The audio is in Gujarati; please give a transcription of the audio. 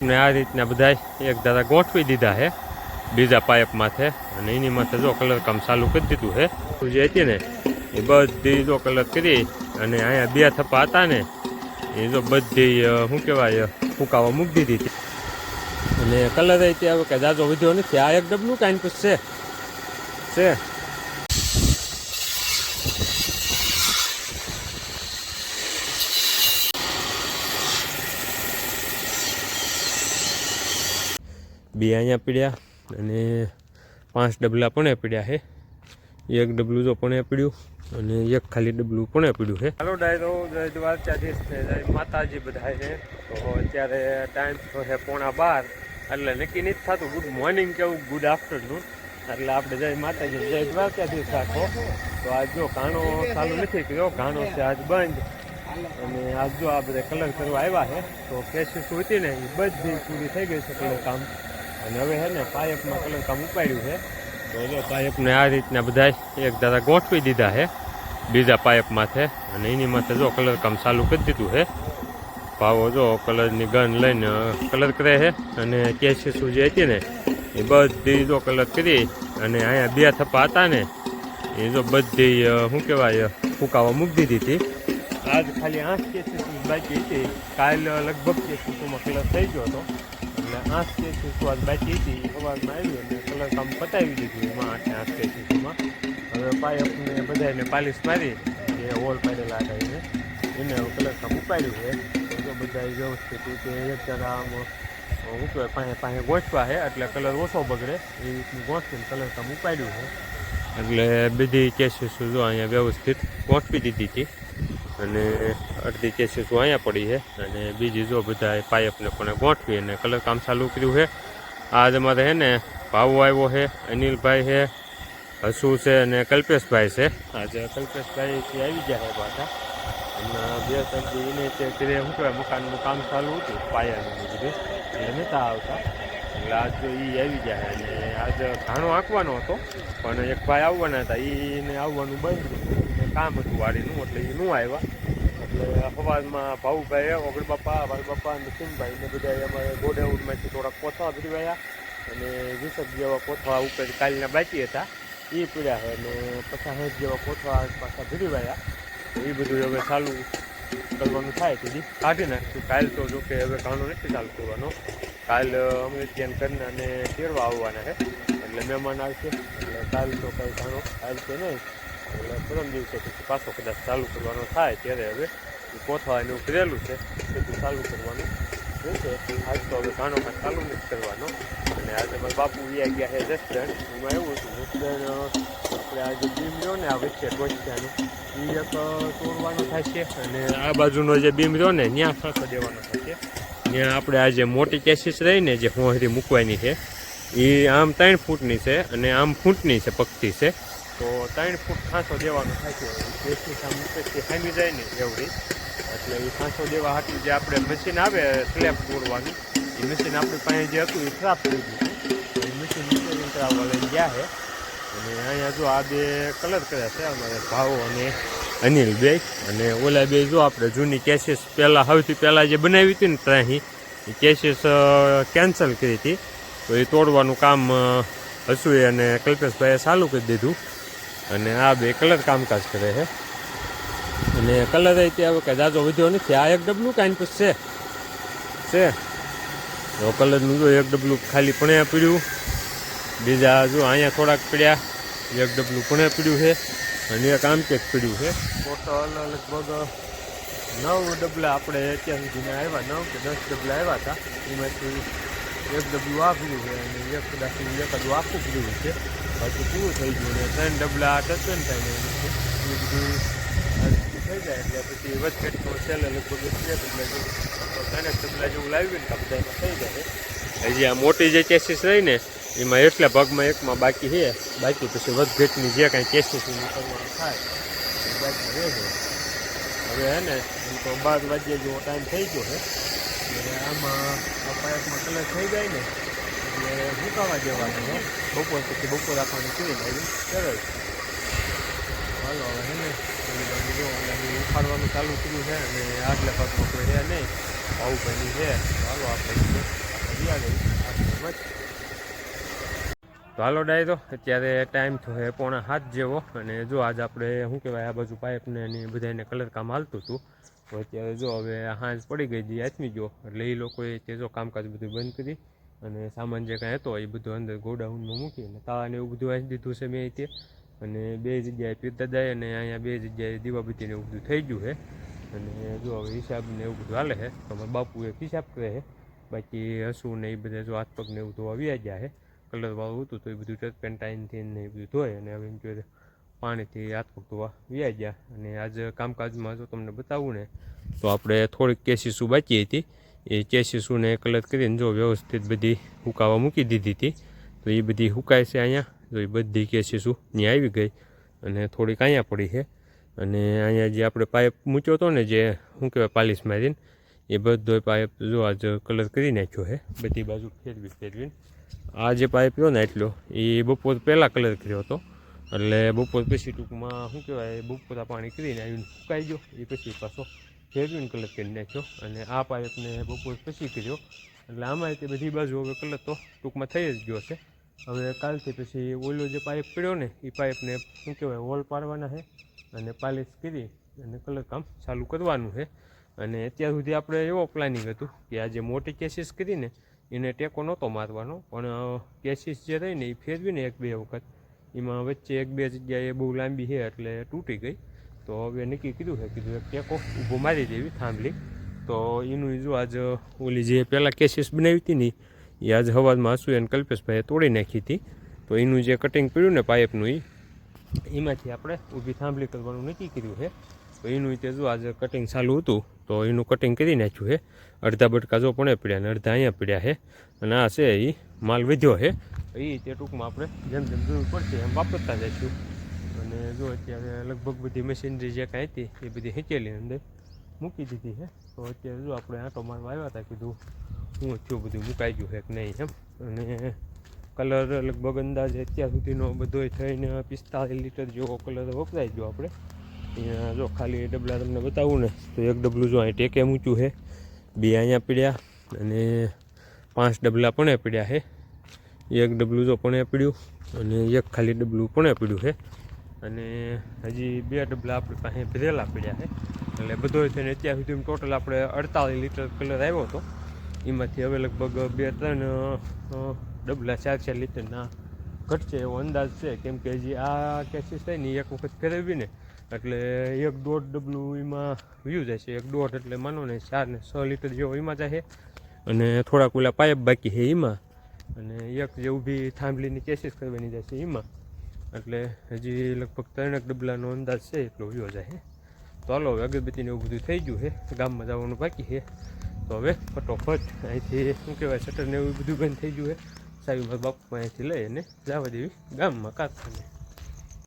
ને આ રીતના બધા એક ધારા ગોઠવી દીધા છે બીજા પાઇપ માથે અને એની માથે જો કલર કામ ચાલુ કરી દીધું છે જે હતી ને એ બધી જો કલર કરી અને અહીંયા બે થપ્પા હતા ને એ જો બધી શું કહેવાય ફૂંકાવા મૂકી દીધી હતી અને કલર હતી હવે કે જાજો વધ્યો નથી આ એક ડબલું કાંઈ પૂછ છે બે અહીંયા પીડ્યા અને 5 ડબલા પણ પીડ્યા છે એક ડબલું જો પણ પીડ્યું અને એક ખાલી ડબલું પણ પીડ્યું છે હાલો ડાયરો જય દ્વારકાધીશ ને જય માતાજી બધા છે તો અત્યારે ટાઈમ તો છે 11:15 એટલે નક્કી નથી થતું ગુડ મોર્નિંગ કેવું ગુડ આફ્ટરનૂન એટલે આપણે જય માતાજી જય દ્વારકાધીશ રાખો તો આજ જો ઘાણો ચાલુ નથી કર્યો ઘાણો છે આજ બંધ અને આજ જો આ બધા કલર કરવા આવ્યા છે તો કેશિશ હતી ને એ બધી પૂરી થઈ ગઈ છે કલર કામ અને હવે છે ને પાઇપમાં કલર કામ ઉપાડ્યું છે તો જો પાઇપને આ રીતના બધા એક ધારા ગોઠવી દીધા છે બીજા પાઇપ માથે અને એની માથે જો કલર કામ ચાલુ કરી દીધું છે ભાવો જો કલરની ગન લઈને કલર કરે છે અને કેશિશ જે હતી ને એ બધી જો કલર કરી અને અહીંયા બે થપ્પા હતા ને એ જો બધી શું કહેવાય ફૂંકાવા મૂકી દીધી હતી આજ ખાલી 8 કેશિશ બાકી હતી કાલ લગભગ કેશિશમાં કલર થઈ ગયો હતો એટલે 8 કેશિશ આજ બાકી હતી સવારમાં આવી અને કલર કામ પતાવી દીધું એમાં 8 કેશિશમાં હવે પાઇપને બધાને પાલિશ મારી જે હોલ પાડેલા હતા એને હવે કલર કામ ઉપાડ્યું છે તો બધા વ્યવસ્થિત રીતે એક જરા આમ શું કહેવાય પાસે ગોઠવા છે એટલે કલર ઓછો બગડે એ રીતનું ગોઠવીને કલર કામ ઉપાડ્યું છે એટલે બધી કેશિશ જો અહીંયા વ્યવસ્થિત ગોઠવી દીધી હતી અને અડધી કેશિશ અહીંયા પડી છે અને બીજી જો બધા પાઇપને પણ ગોઠવી અને કલર કામ ચાલુ કર્યું છે આજ અમારે છે ને ભાવો આવ્યો છે અનિલભાઈ છે હસુ છે અને કલ્પેશભાઈ છે આજે કલ્પેશભાઈ આવી ગયા છે પાછા અને 2-3 દી એને તે ઘરે શું કહેવાય મકાનનું કામ ચાલુ હતું પાયાનું બધું એટલે નહોતા આવતા એટલે આજ તો એ આવી ગયા અને આજે ઘાણો આંકવાનો હતો પણ એક ભાઈ આવવાના હતા એને આવવાનું બંધ કામ હતું વાડીનું એટલે એ ન આવ્યા એટલે સવારમાં ભાવુભાઈ ઓગળ બાપા ભાઈ બાપા અને સિંહભાઈ ને બધા અમારે ગોડાઉનમાંથી થોડાક કોથળા ભરીવાયા અને 20 જેવા કોથળા ઉપર કાલના બાકી હતા એ પીડ્યા છે અને 50 જેવા કોથળા પાછા ભરીવાયા એ બધું હવે ચાલુ કરવાનું થાય તેથી કાઢી નાખશું કાલ તો જો કે હવે ઘાણો નથી ચાલુ કરવાનો કાલ અમે ત્યાં કરીને અને તેડવા આવવાના છે એટલે મહેમાન આવશે એટલે કાલ તો કંઈ ઘાણો આવશે નહીં એટલે પરમ દિવસે પછી પાછો કદાચ ચાલુ કરવાનો થાય ત્યારે હવે કોથળા એને ઉભરેલું છે બધું ચાલુ કરવાનું રહેશે આજ તો હવે ઘાણો કાંઈ ચાલુ નથી કરવાનો અને આજે મારા બાપુ વ્યા ગયા છે રેસ્ટોરન્ટ એમાં એવું હતું રેસ્ટોરન્ટ આપણે આજે બીમ રહ્યો ને આ વચ્ચે ટોચિયાનું એ એક તોડવાનો થાય છે અને આ બાજુનો જે બીમ રહ્યો ને ત્યાં ફાંસો દેવાનો થાય છે ત્યાં આપણે આ જે મોટી કેશિશ રહીને જે હોંહરી મૂકવાની છે એ આમ 3 ફૂટની છે અને આમ ફૂટની છે પગથી છે તો 3 ફૂટ ખાંસો દેવાનો થાય છે કેશિશ આમ મૂકેથી ખામી જાય ને એવડી એટલે એ ખાંસો દેવા હાટું જે આપણે મશીન આવે સ્લેબ તોડવાનું એ મશીન આપણી પાસે જે હતું એ ખરાબ થઈ ગયું એ મશીન રિપેરિંગ કરાવવા લઈને ગયા છે અને અહીંયા જો આ બે કલર કર્યા છે અમારે ભાવો અને અનિલ બે અને ઓલા બે જો આપણે જૂની કેશિશ પહેલાં સૌથી પહેલાં જે બનાવી હતી ને ત્યાંથી એ કેશિશ કેન્સલ કરી હતી તો એ તોડવાનું કામ હસુએ અને કલ્પેશભાઈએ ચાલુ કરી દીધું અને આ બે કલર કામકાજ કરે છે અને કલર అయితే હવે કે જાજો વધ્યો નથી આ એક ડબલું કાંઈ પૂછ છે તો કલરનું જો એક ડબલું ખાલી પણ પીડ્યું બીજા જો અહીંયા થોડાક પીડ્યા એક ડબલું પણ પીડ્યું છે અને એક આમ કેક પીડ્યું છે ટોટલ લગભગ 9 ડબલા આપણે અત્યાર સુધીના આવ્યા 9 કે 10 ડબલા આવ્યા હતા એમાંથી એક ડબલું આ પીડ્યું છે અને એક કદાચ એકાદું આખું પીડ્યું છે બાકી પૂરું થઈ ગયું ને 3 ડબલા ટચન થાય ને એ બધું થઈ જાય એટલે પછી વચકેટનો છેલ્લે લગભગ 2 ડબલા જેવું 3 ડબલા જેવું લાવ્યું ને બધામાં થઈ જાય હજી આ મોટી જે કેશિશ રહી ને એમાં એટલા ભાગમાં એકમાં બાકી છે બાકી પછી વધઘટની જે કાંઈ કેશિશ કરવાનું થાય એ બાકી રહેશે હવે હે ને એમ તો 12 વાગ્યા જેવો ટાઈમ થઈ ગયો છે એટલે આમાં આ પાઇપમાં કલર થઈ જાય ને એટલે સુકાવા દેવાનું છે બપોર પછી બપોર રાખવાનું કરી લાવી સરસ હાલો હવે હે ને ઉખાડવાનું ચાલુ કર્યું છે અને આગલા ભાગમાં કોઈ રહે નહીં ભાવભાઈની છે હાલો આપણે ચાલે તો હાલો ડાય તો અત્યારે ટાઈમ થયો 6:45 જેવો અને જો આજ આપણે શું કહેવાય આ બાજુ પાઇપને અને બધાને કલર કામ હાલતું હતું તો અત્યારે જો હવે હાંજ પડી ગઈ હતી આથમી ગયો એટલે એ લોકોએ તે જો કામકાજ બધું બંધ કરી અને સામાન જે કાંઈ હતો એ બધું અંદર ગોડાઉનમાં મૂકી અને તાળાને એવું બધું આવી દીધું છે મેં તે અને 2 જગ્યાએ પીરદાદાએ અને અહીંયા 2 જગ્યાએ દીવાબત્તીને એવું બધું થઈ ગયું છે અને જો હવે હિસાબને એવું બધું હાલે છે તો અમારા બાપુ એક હિસાબ કરે છે બાકી હસું ને એ બધા જો હાથ પગને એવું ધોવા આવી ગયા છે કલરવાળું હતું તો એ બધું ટર્પેન્ટાઇનથી ને એ બધું ધોય અને હવે એમ કહે પાણીથી હાથ પગ ધોવા વ્યાઈ ગયા અને આજ કામકાજમાં જો તમને બતાવું ને તો આપણે થોડીક કેસીસું બાકી હતી એ કેસીસુને કલર કરીને જો વ્યવસ્થિત બધી હુકાવા મૂકી દીધી હતી તો એ બધી હુકાય છે અહીંયા જો એ બધી કેસીસું ત્યાં આવી ગઈ અને થોડીક અહીંયા પડી છે અને અહીંયા જે આપણે પાઇપ મૂક્યો હતો ને જે શું કહેવાય પાલિશ મારીને એ બધો પાઇપ જો આજ કલર કરી નાખ્યો છે બધી બાજુ ફેરવીને આ જે પાઇપ રહ્યો ને એટલો એ બપોર પહેલાં કલર કર્યો હતો એટલે બપોર પછી ટૂંકમાં શું કહેવાય બપોરા પાણી કરીને આવીને સુકાઈ ગયો એ પછી પાછો ફેરવીને કલર કરી નાખ્યો અને આ પાઇપને બપોર પછી કર્યો એટલે આમાં તે બધી બાજુ હવે કલર તો ટૂંકમાં થઈ જ ગયો છે હવે કાલથી પછી ઓલો જે પાઇપ પડ્યો ને એ પાઇપને શું કહેવાય હોલ પાડવાના છે અને પાલિશ કરી અને કલર કામ ચાલુ કરવાનું છે અને અત્યાર સુધી આપણે એવો પ્લાનિંગ હતું કે આ જે મોટી કેસીસ કરીને એને ટેકો નહોતો મારવાનો પણ કેસીસ જે રહી ને એ ફેરવીને 1-2 વખત એમાં વચ્ચે 1-2 જગ્યાએ બહુ લાંબી છે એટલે તૂટી ગઈ તો હવે નક્કી કીધું છે કીધું એક ટેકો ઊભો મારી દેવી થાંભલી તો એનું જો આજ ઓલી જે પહેલાં કેસીસ બનાવી હતી ને એ આજ હવારમાં હસુ અને કલ્પેશભાઈએ તોડી નાખી હતી તો એનું જે કટિંગ પડ્યું ને પાઇપનું એમાંથી આપણે ઊભી થાંભલી કરવાનું નક્કી કર્યું છે તો એનું તે જો આજે કટિંગ ચાલુ હતું તો એનું કટિંગ કરી નાખ્યું છે અડધા બટકા જો પણ પડ્યા ને અડધા અહીંયા પડ્યા છે અને આ છે એ માલ વધ્યો છે એ તે ટૂંકમાં આપણે જેમ જેમ જરૂર પડશે એમ વાપરતા જઈશું અને જો અત્યારે લગભગ બધી મશીનરી જે કાંઈ હતી એ બધી હેંચેલી અંદર મૂકી દીધી છે તો અત્યારે જો આપણે આંટો મારવા આવ્યા હતા કીધું હું થયું બધું મુકાઈ ગયું છે કે નહીં એમ અને કલર લગભગ અંદાજે અત્યાર સુધીનો બધો થઈને 45 લીટર જેવો કલર વપરાઈ ગયો આપણે અહીંયા જો ખાલી ડબલા તમને બતાવું ને તો એક ડબલું જો અહીં ટેકે મૂક્યું છે 2 અહીંયા પડ્યા અને 5 ડબલા પણ પડ્યા છે એક ડબલું જો પણ પડ્યું અને એક ખાલી ડબલું પણ પડ્યું છે અને હજી 2 ડબલા આપણી પાસે ભરેલા પડ્યા છે એટલે બધો થઈને અત્યાર સુધી ટોટલ આપણે 48 લીટર કલર આવ્યો હતો એમાંથી હવે લગભગ 2-3 ડબલા 4-4 લીટરના ઘટશે એવો અંદાજ છે કેમ કે હજી આ કેસીસ થાય ને એક વખત ફેરવીને એટલે 1-1.5 ડબલું એમાં વ્યૂ જાય છે 1.5 એટલે માનો ને 4 ને 6 લીટર જેવો એમાં જાય અને થોડાક ઓલા પાઇપ બાકી છે એમાં અને એક જે ઊભી થાંભલીની કેસીસ કરવાની જાય છે એમાં એટલે હજી લગભગ 3 ડબલાનો અંદાજ છે એટલો વ્યૂ જાય તો હાલો હવે અગરબત્તીને એવું બધું થઈ ગયું છે ગામમાં જવાનું બાકી છે તો હવે ફટોફટ અહીંથી શું કહેવાય શટરને એવું બધું બંધ થઈ ગયું છે સાહેબ મારા બાપુ અહીંથી લઈ અને જવા દેવી ગામમાં કારખાને